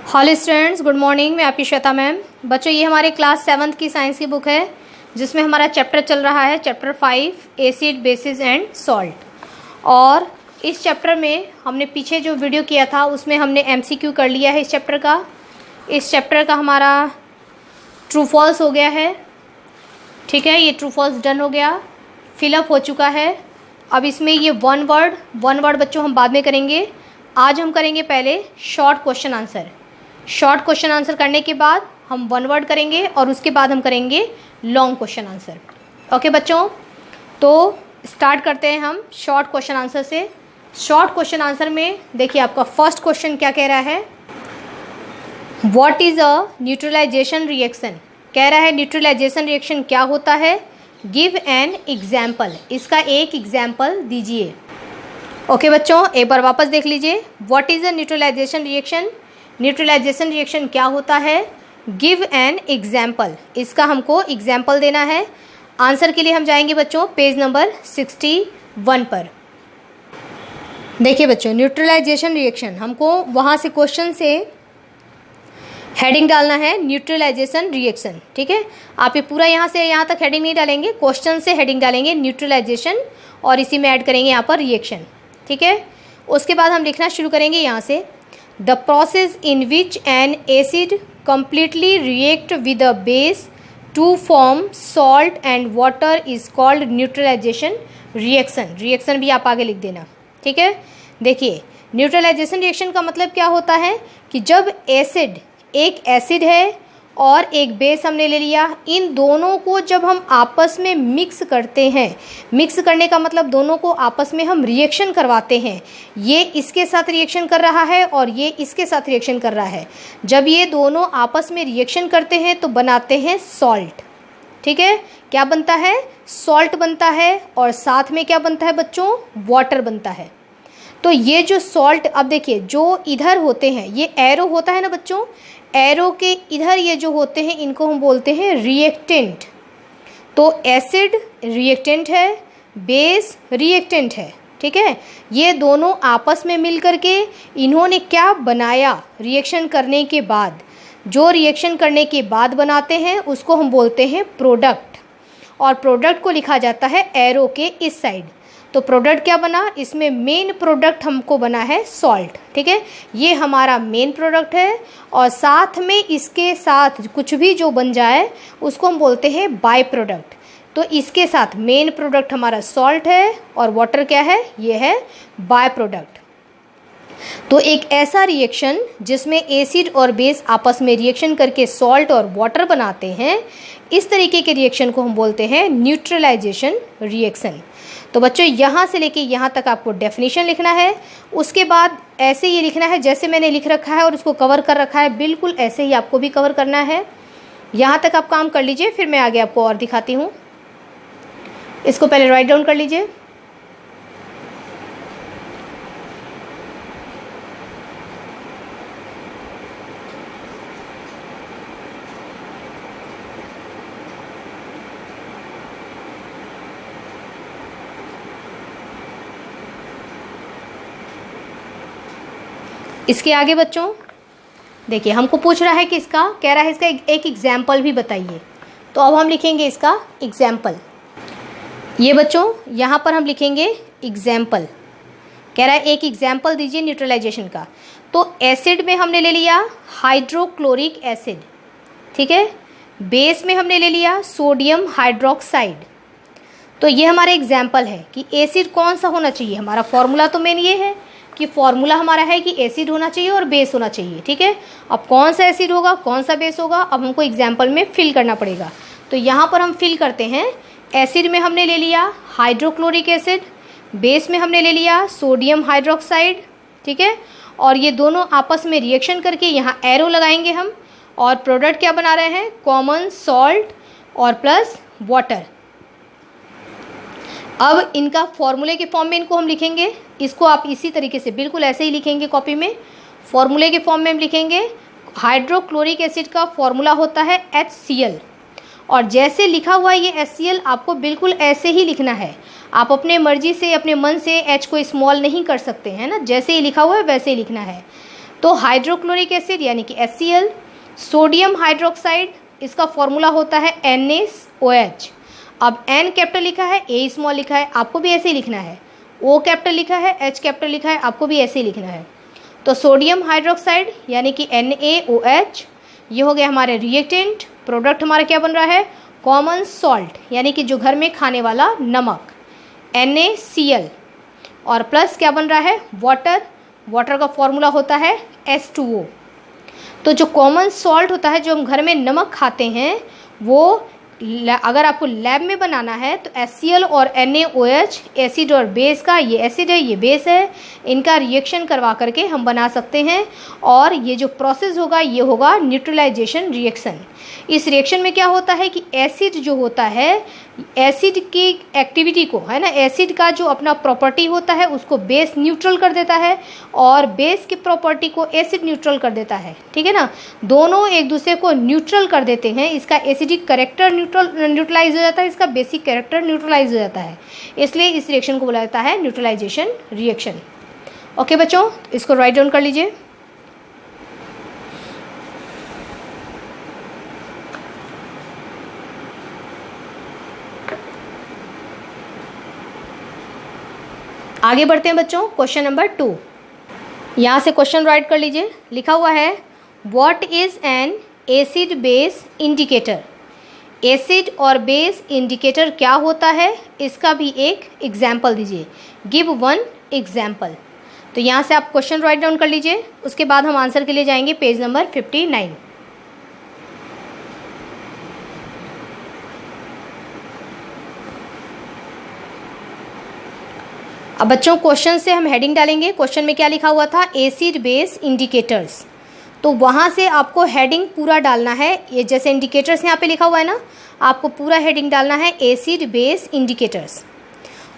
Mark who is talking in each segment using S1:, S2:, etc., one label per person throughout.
S1: Hello students, good morning. मैं आपकी Shweta ma'am. बच्चों, ये हमारे क्लास 7th की साइंस की बुक है जिसमें हमारा चैप्टर चल रहा है chapter 5 acid basis and salt. और इस चैप्टर में हमने पीछे जो वीडियो किया था उसमें हमने MCQ कर लिया है। इस चैप्टर का हमारा ट्रू फॉल्स हो गया है। ठीक है, ये ट्रू फॉल्स डन हो गया, फिलअप हो चुका है। अब इसमें ये वन वर्ड बच्चों हम बाद में करेंगे। आज हम करेंगे पहले शॉर्ट क्वेश्चन आंसर करने के बाद हम वन वर्ड करेंगे और उसके बाद हम करेंगे लॉन्ग क्वेश्चन आंसर। ओके बच्चों, तो स्टार्ट करते हैं हम शॉर्ट क्वेश्चन आंसर से। शॉर्ट क्वेश्चन आंसर में देखिए आपका फर्स्ट क्वेश्चन क्या कह रहा है, what is a neutralisation reaction. कह रहा है न्यूट्रलाइजेशन रिएक्शन क्या होता है, गिव एन एग्जाम्पल। इसका एक एग्जाम्पल दीजिए। ओके बच्चों, एक बार वापस देख लीजिए। What is a neutralisation reaction, neutralisation reaction क्या होता है, गिव एन एग्जाम्पल। इसका हमको एग्जाम्पल देना है। आंसर के लिए हम जाएंगे बच्चों पेज नंबर 61 पर। देखिए बच्चों, न्यूट्रलाइजेशन रिएक्शन हमको वहाँ से क्वेश्चन से हेडिंग डालना है न्यूट्रलाइजेशन रिएक्शन। ठीक है, आप ये पूरा यहाँ से यहाँ तक हेडिंग नहीं डालेंगे, क्वेश्चन से हेडिंग डालेंगे न्यूट्रलाइजेशन और इसी में ऐड करेंगे यहाँ पर रिएक्शन। ठीक है, उसके बाद हम लिखना शुरू करेंगे यहाँ से, the process in which N acid completely react with a base to form salt and water is called neutralization reaction। Reaction भी आप आगे लिख देना। ठीक है, देखिए न्यूट्रलाइजेशन रिएक्शन का मतलब क्या होता है कि जब एक एसिड है और एक बेस हमने ले लिया, इन दोनों को जब हम आपस में मिक्स करते हैं, मिक्स करने का मतलब दोनों को आपस में हम रिएक्शन करवाते हैं। ये इसके साथ रिएक्शन कर रहा है और ये इसके साथ रिएक्शन कर रहा है। जब ये दोनों आपस में रिएक्शन करते हैं तो बनाते हैं सॉल्ट। ठीक है, क्या बनता है, सॉल्ट बनता है और साथ में क्या बनता है बच्चों, वाटर बनता है। तो ये जो सॉल्ट, अब देखिए जो इधर होते हैं, ये एरो होता है ना बच्चों, एरो के इधर ये जो होते हैं इनको हम बोलते हैं रिएक्टेंट। तो एसिड रिएक्टेंट है, बेस रिएक्टेंट है। ठीक है, ये दोनों आपस में मिल करके इन्होंने क्या बनाया, रिएक्शन करने के बाद, जो रिएक्शन करने के बाद बनाते हैं उसको हम बोलते हैं प्रोडक्ट। और प्रोडक्ट को लिखा जाता है एरो के इस साइड। तो प्रोडक्ट क्या बना, इसमें मेन प्रोडक्ट हमको बना है सॉल्ट। ठीक है, ये हमारा मेन प्रोडक्ट है और साथ में इसके साथ कुछ भी जो बन जाए उसको हम बोलते हैं बाय प्रोडक्ट। तो इसके साथ मेन प्रोडक्ट हमारा सॉल्ट है और वाटर क्या है, ये है बाय प्रोडक्ट। तो एक ऐसा रिएक्शन जिसमें एसिड और बेस आपस में रिएक्शन करके सॉल्ट और वाटर बनाते हैं, इस तरीके के रिएक्शन को हम बोलते हैं न्यूट्रलाइजेशन रिएक्शन। तो बच्चों यहाँ से लेके यहाँ तक आपको डेफिनेशन लिखना है। उसके बाद ऐसे ही लिखना है जैसे मैंने लिख रखा है और उसको कवर कर रखा है, बिल्कुल ऐसे ही आपको भी कवर करना है। यहाँ तक आप काम कर लीजिए, फिर मैं आगे आपको और दिखाती हूँ। इसको पहले राइट डाउन कर लीजिए। इसके आगे बच्चों देखिए हमको पूछ रहा है कि इसका, कह रहा है इसका एक एग्जाम्पल भी बताइए। तो अब हम लिखेंगे इसका एग्जाम्पल। ये बच्चों यहाँ पर हम लिखेंगे एग्जाम्पल। कह रहा है एक एग्जाम्पल दीजिए न्यूट्रलाइजेशन का। तो एसिड में हमने ले लिया हाइड्रोक्लोरिक एसिड। ठीक है, बेस में हमने ले लिया सोडियम हाइड्रोक्साइड। तो ये हमारा एग्जाम्पल है कि एसिड कौन सा होना चाहिए। हमारा फॉर्मूला तो मेन ये है कि फॉर्मूला हमारा है कि एसिड होना चाहिए और बेस होना चाहिए। ठीक है, अब कौन सा एसिड होगा कौन सा बेस होगा, अब हमको एग्जाम्पल में फिल करना पड़ेगा। तो यहाँ पर हम फिल करते हैं। एसिड में हमने ले लिया हाइड्रोक्लोरिक एसिड, बेस में हमने ले लिया सोडियम हाइड्रोक्साइड। ठीक है, और ये दोनों आपस में रिएक्शन करके यहाँ एरो लगाएंगे हम, और प्रोडक्ट क्या बना रहे हैं, कॉमन सॉल्ट और प्लस वाटर। अब इनका फॉर्मूले के फॉर्म में इनको हम लिखेंगे। इसको आप इसी तरीके से बिल्कुल ऐसे ही लिखेंगे कॉपी में। फॉर्मूले के फॉर्म में हम लिखेंगे हाइड्रोक्लोरिक एसिड का फॉर्मूला होता है HCl, और जैसे लिखा हुआ है ये HCl आपको बिल्कुल ऐसे ही लिखना है। आप अपने मर्जी से, अपने मन से H को स्मॉल नहीं कर सकते हैं ना, जैसे ही लिखा हुआ है वैसे ही लिखना है। तो हाइड्रोक्लोरिक एसिड यानी कि HCl, सोडियम हाइड्रोक्साइड इसका फॉर्मूला होता है NaOH। अब N कैपिटल लिखा है, A स्मॉल लिखा है, आपको भी ऐसे ही लिखना है। O कैपिटल लिखा है, H कैपिटल लिखा है, आपको भी ऐसे ही लिखना है। तो सोडियम हाइड्रोक्साइड यानी कि NaOH, ये हो गया हमारे रिएक्टेंट। प्रोडक्ट हमारा क्या बन रहा है, कॉमन सॉल्ट यानी कि जो घर में खाने वाला नमक NaCl, और प्लस क्या बन रहा है, वाटर। वाटर का फॉर्मूला होता है H2O। तो जो कॉमन सॉल्ट होता है, जो हम घर में नमक खाते हैं, वो अगर आपको लैब में बनाना है तो HCl और NaOH, एसिड और बेस का, ये एसिड है ये बेस है, इनका रिएक्शन करवा करके हम बना सकते हैं। और ये जो प्रोसेस होगा ये होगा न्यूट्रलाइजेशन रिएक्शन। इस रिएक्शन में क्या होता है कि एसिड जो होता है, एसिड की एक्टिविटी को, है ना, एसिड का जो अपना प्रॉपर्टी होता है उसको बेस न्यूट्रल कर देता है, और बेस की प्रॉपर्टी को एसिड न्यूट्रल कर देता है। ठीक है ना, दोनों एक दूसरे को न्यूट्रल कर देते हैं। इसका एसिडिक कैरेक्टर न्यूट्रलाइज हो जाता है, इसका बेसिक कैरेक्टर न्यूट्रलाइज हो जाता है, इसलिए इस रिएक्शन को बोला जाता है न्यूट्रलाइजेशन रिएक्शन। ओके बच्चों, इसको राइट डाउन कर लीजिए। आगे बढ़ते हैं बच्चों, क्वेश्चन नंबर 2। यहाँ से क्वेश्चन राइट कर लीजिए। लिखा हुआ है, what is an acid base indicator. Acid और बेस इंडिकेटर क्या होता है, इसका भी एक एग्जाम्पल दीजिए। Give one example. तो यहाँ से आप क्वेश्चन राइट डाउन कर लीजिए, उसके बाद हम आंसर के लिए जाएंगे पेज नंबर 59। अब बच्चों क्वेश्चन से हम हेडिंग डालेंगे। क्वेश्चन में क्या लिखा हुआ था, एसिड बेस इंडिकेटर्स। तो वहाँ से आपको हेडिंग पूरा डालना है। ये जैसे इंडिकेटर्स यहाँ पे लिखा हुआ है ना, आपको पूरा हेडिंग डालना है एसिड बेस इंडिकेटर्स।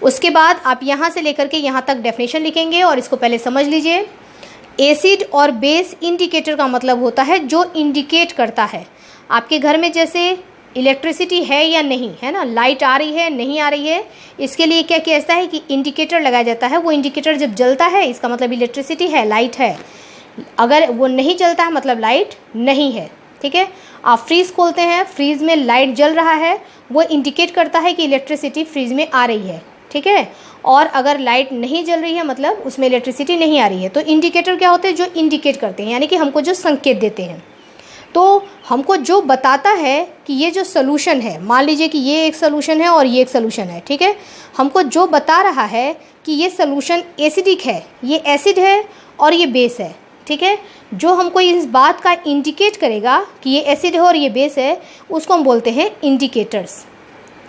S1: उसके बाद आप यहाँ से लेकर के यहाँ तक डेफिनेशन लिखेंगे, और इसको पहले समझ लीजिए। एसिड और बेस इंडिकेटर का मतलब होता है जो इंडिकेट करता है। आपके घर में जैसे इलेक्ट्रिसिटी है या नहीं है ना, लाइट आ रही है नहीं आ रही है, इसके लिए क्या किया जाता है कि इंडिकेटर लगाया जाता है। वो इंडिकेटर जब जलता है इसका मतलब इलेक्ट्रिसिटी है, लाइट है। अगर वो नहीं जलता है मतलब लाइट नहीं है। ठीक है, आप फ्रीज खोलते हैं, फ्रीज में लाइट जल रहा है, वो इंडिकेट करता है कि इलेक्ट्रिसिटी फ्रीज में आ रही है। ठीक है, और अगर लाइट नहीं जल रही है मतलब उसमें इलेक्ट्रिसिटी नहीं आ रही है। तो इंडिकेटर क्या होते हैं, जो इंडिकेट करते हैं, यानी कि हमको जो संकेत देते हैं। तो हमको जो बताता है कि ये जो सोल्यूशन है, मान लीजिए कि ये एक सोल्यूशन है और ये एक सोल्यूशन है। ठीक है, हमको जो बता रहा है कि ये सोल्यूशन एसिडिक है, ये एसिड है और ये बेस है। ठीक है, जो हमको इस बात का इंडिकेट करेगा कि ये एसिड है और ये बेस है, उसको हम बोलते हैं इंडिकेटर्स।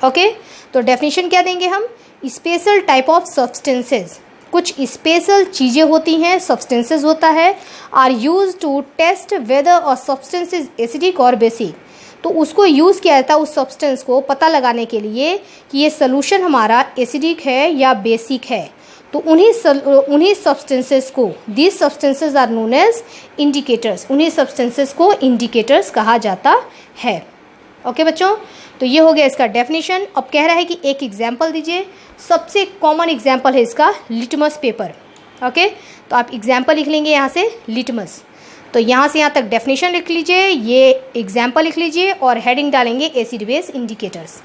S1: ओके, तो डेफिनेशन क्या देंगे हम, स्पेशल टाइप ऑफ सब्सटेंसेस, कुछ स्पेशल चीज़ें होती हैं, सब्सटेंसेस होता है, are use to test whether और सब्सटेंस इज एसिडिक और बेसिक। तो उसको यूज़ किया जाता है उस सब्सटेंस को पता लगाने के लिए कि ये सोल्यूशन हमारा एसिडिक है या बेसिक है। तो उन्हीं सब्सटेंसेस को, these substances are known as indicators, उन्हीं सब्सटेंसेस को इंडिकेटर्स कहा जाता है। ओके बच्चों, तो ये हो गया इसका डेफिनेशन। अब कह रहा है कि एक एग्जाम्पल दीजिए। सबसे कॉमन एग्जाम्पल है इसका लिटमस पेपर। ओके, तो आप एग्जाम्पल लिख लेंगे यहाँ से लिटमस। तो यहाँ से यहाँ तक डेफिनेशन लिख लीजिए, ये एग्जाम्पल लिख लीजिए, और हेडिंग डालेंगे acid base indicators.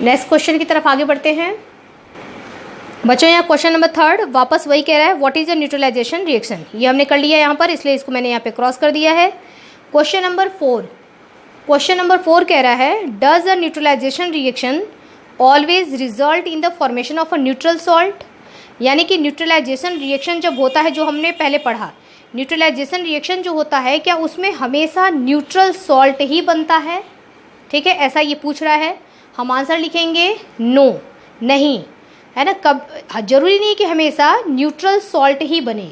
S1: Next question की तरफ आगे बढ़ते हैं बच्चों। यहाँ क्वेश्चन नंबर 3 वापस वही कह रहा है, what is a neutralisation reaction. ये हमने कर लिया यहाँ पर, इसलिए इसको मैंने यहाँ पे क्रॉस कर दिया है। क्वेश्चन नंबर 4 कह रहा है, does a neutralisation reaction always result in the formation of a neutral salt. यानी कि न्यूट्रलाइजेशन रिएक्शन जब होता है, जो हमने पहले पढ़ा, न्यूट्रलाइजेशन रिएक्शन जो होता है, क्या उसमें हमेशा न्यूट्रल सॉल्ट ही बनता है। ठीक है, ऐसा ये पूछ रहा है। हम आंसर लिखेंगे नो, नहीं, है ना। कब, जरूरी नहीं कि हमेशा न्यूट्रल सॉल्ट ही बने।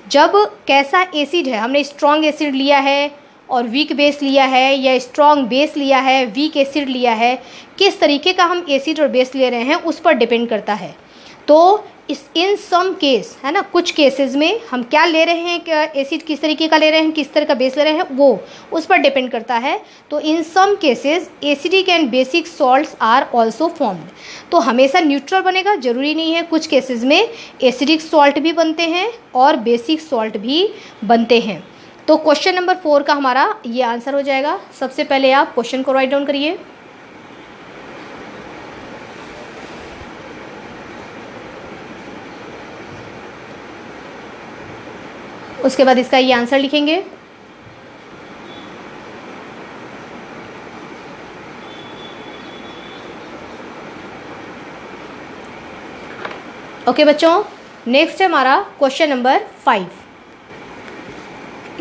S1: जब कैसा एसिड है, हमने स्ट्रॉन्ग एसिड लिया है और वीक बेस लिया है या स्ट्रॉन्ग बेस लिया है, वीक एसिड लिया है, किस तरीके का हम एसिड और बेस ले रहे हैं उस पर डिपेंड करता है। तो इन सम केस है ना, कुछ केसेस में हम क्या ले रहे हैं, एसिड किस तरीके का ले रहे हैं, किस तरह का बेस ले रहे हैं, वो उस पर डिपेंड करता है। तो in some cases acidic and basic salts are also formed. तो हमेशा न्यूट्रल बनेगा जरूरी नहीं है, कुछ केसेस में एसिडिक सॉल्ट भी बनते हैं और बेसिक सॉल्ट भी बनते हैं। तो क्वेश्चन नंबर 4 का हमारा ये आंसर हो जाएगा। सबसे पहले आप क्वेश्चन को राइट डाउन करिए। उसके बाद इसका ये आंसर लिखेंगे। ओके बच्चों, नेक्स्ट है हमारा question number 5।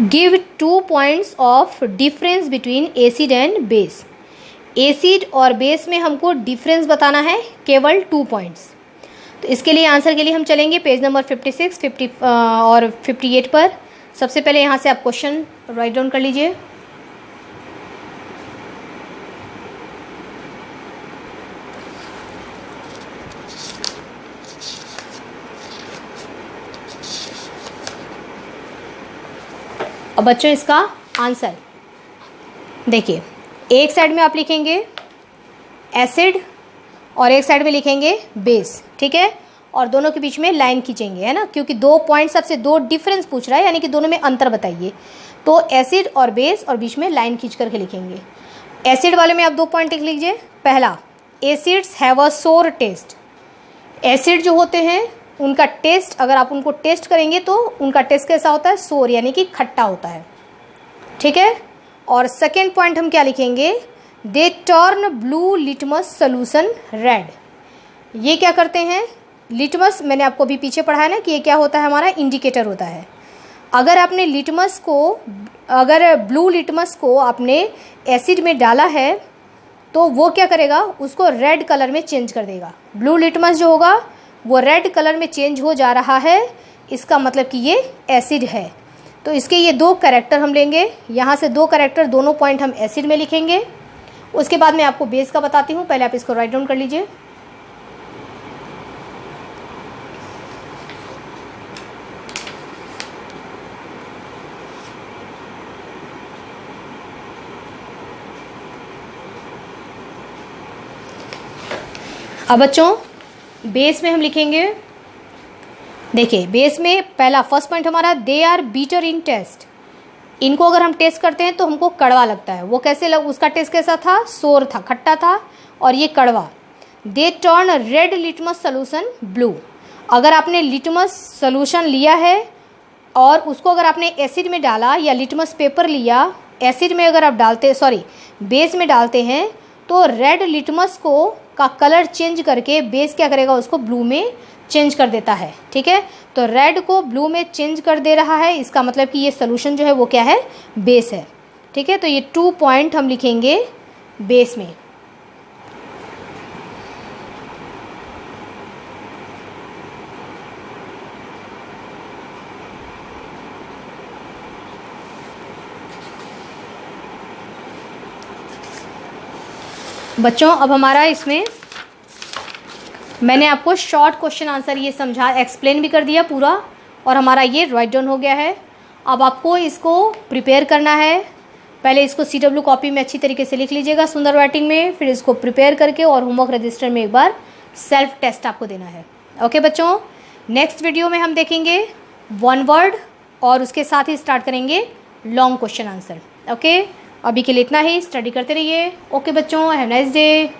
S1: Give 2 points of difference between acid and base. Acid और बेस में हमको डिफरेंस बताना है, केवल 2 पॉइंट्स। तो इसके लिए आंसर के लिए हम चलेंगे पेज नंबर 56, 50 और 58 पर। सबसे पहले यहाँ से आप क्वेश्चन राइट डाउन कर लीजिए। अब बच्चों इसका आंसर देखिए, एक साइड में आप लिखेंगे एसिड और एक साइड में लिखेंगे बेस, ठीक है, और दोनों के बीच में लाइन खींचेंगे, है ना, क्योंकि 2 पॉइंट्स आपसे 2 डिफरेंस पूछ रहा है, यानी कि दोनों में अंतर बताइए। तो एसिड और बेस और बीच में लाइन खींच करके लिखेंगे। एसिड वाले में आप 2 पॉइंट लिख लीजिए। पहला, एसिड्स हैव अ सोर टेस्ट। एसिड जो होते हैं उनका टेस्ट, अगर आप उनको टेस्ट करेंगे तो उनका टेस्ट कैसा होता है, सोर, यानी कि खट्टा होता है, ठीक है। और सेकेंड पॉइंट हम क्या लिखेंगे, they turn blue litmus solution red. ये क्या करते हैं, लिटमस, मैंने आपको अभी पीछे पढ़ाया ना कि ये क्या होता है, हमारा इंडिकेटर होता है। अगर आपने लिटमस को, अगर ब्लू लिटमस को आपने एसिड में डाला है तो वो क्या करेगा, उसको रेड कलर में चेंज कर देगा। ब्लू लिटमस जो होगा वो रेड कलर में चेंज हो जा रहा है, इसका मतलब कि ये एसिड है। तो इसके ये 2 कैरेक्टर हम लेंगे, यहाँ से 2 कैरेक्टर, दोनों पॉइंट हम एसिड में लिखेंगे। उसके बाद मैं आपको बेस का बताती हूँ, पहले आप इसको राइट डाउन कर लीजिए। अब बच्चों बेस में हम लिखेंगे, देखिए बेस में पहला फर्स्ट पॉइंट हमारा, they are bitter in taste. इनको अगर हम टेस्ट करते हैं तो हमको कड़वा लगता है। वो कैसे उसका टेस्ट कैसा था, सोर था, खट्टा था, और ये कड़वा। They turn red litmus solution blue. अगर आपने लिटमस सोल्यूशन लिया है और उसको अगर आपने एसिड में डाला या लिटमस पेपर लिया, एसिड में अगर आप डालते, बेस में डालते हैं, तो रेड लिटमस को का कलर चेंज करके बेस क्या करेगा, उसको ब्लू में चेंज कर देता है, ठीक है। तो रेड को ब्लू में चेंज कर दे रहा है, इसका मतलब कि ये सोल्यूशन जो है वो क्या है, बेस है, ठीक है। तो ये 2 पॉइंट हम लिखेंगे बेस में। बच्चों अब हमारा इसमें मैंने आपको शॉर्ट क्वेश्चन आंसर ये समझा, एक्सप्लेन भी कर दिया पूरा, और हमारा ये राइट डाउन हो गया है। अब आपको इसको प्रिपेयर करना है। पहले इसको CW कॉपी में अच्छी तरीके से लिख लीजिएगा सुंदर राइटिंग में, फिर इसको प्रिपेयर करके और होमवर्क रजिस्टर में एक बार सेल्फ टेस्ट आपको देना है। ओके बच्चों, नेक्स्ट वीडियो में हम देखेंगे 1 वर्ड और उसके साथ ही स्टार्ट करेंगे लॉन्ग क्वेश्चन आंसर। ओके, अभी के लिए इतना ही, स्टडी करते रहिए। ओके बच्चों, हैव नाइस डे।